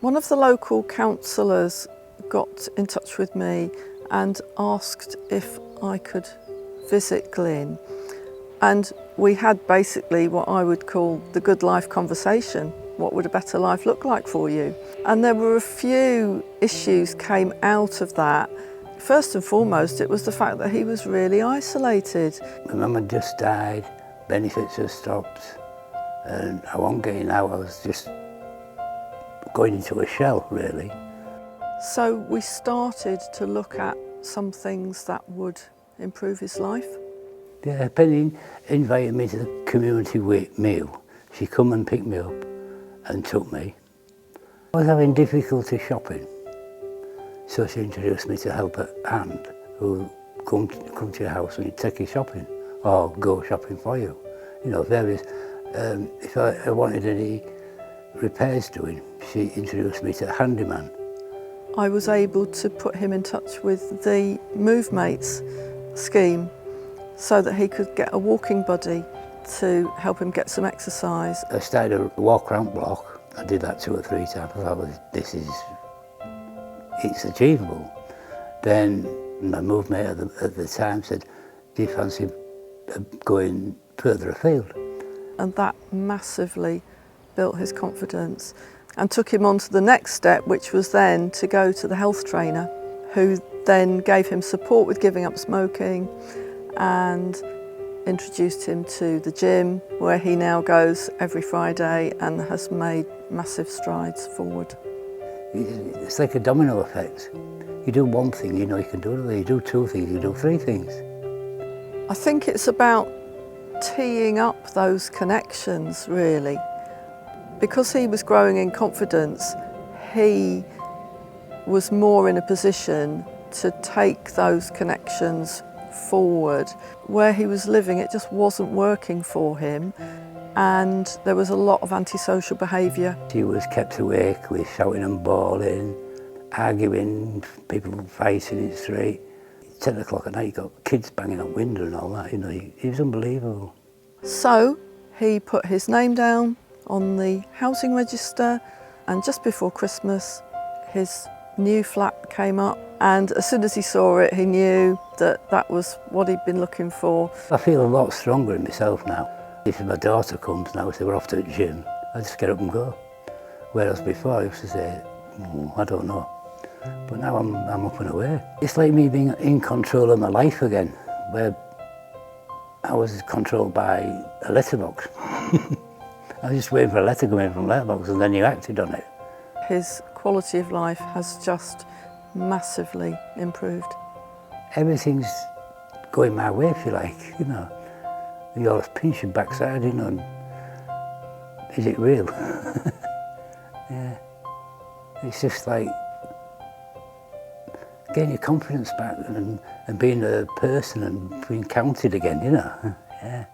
One of the local councillors got in touch with me and asked if I could visit Glynn. And we had basically what I would call the good life conversation. What would a better life look like for you? And there were a few issues came out of that. First and foremost, it was the fact that he was really isolated. My mum had just died, benefits had stopped, and I wasn't getting out. I was just going into a shell, really. So we started to look at some things that would improve his life. Yeah, Penny invited me to the community meal. She come and picked me up and took me. I was having difficulty shopping, so she introduced me to help at hand, who come to your house and take you shopping, or go shopping for you. You know, various. If I wanted any repairs doing, she introduced me to a handyman. I was able to put him in touch with the Move Mates scheme so that he could get a walking buddy to help him get some exercise. I started a walk around block. I did that 2 or 3 times. I thought, well, it's achievable. Then my move mate at the time said, do you fancy going further afield? And that massively built his confidence and took him on to the next step, which was then to go to the health trainer, who then gave him support with giving up smoking and introduced him to the gym, where he now goes every Friday and has made massive strides forward. It's like a domino effect. You do one thing, you know you can do another. You do 2 things, you do 3 things. I think it's about teeing up those connections, really. Because he was growing in confidence, he was more in a position to take those connections forward. Where he was living, it just wasn't working for him, and there was a lot of antisocial behaviour. He was kept awake with shouting and bawling, arguing, people fighting in the street. 10 o'clock at night, you got kids banging on windows and all that, you know, he was unbelievable. So he put his name down on the housing register, and just before Christmas his new flat came up, and as soon as he saw it he knew that that was what he'd been looking for. I feel a lot stronger in myself now. If my daughter comes now, say we're off to the gym, I just get up and go. Whereas before I used to say, I don't know. But now I'm up and away. It's like me being in control of my life again, where I was controlled by a letterbox. I was just waiting for a letter coming in from letterbox, and then you acted on it. His quality of life has just massively improved. Everything's going my way, if you like, you know. You always pinch your backside, you know, and is it real? Yeah. It's just like getting your confidence back and being a person and being counted again, you know. Yeah.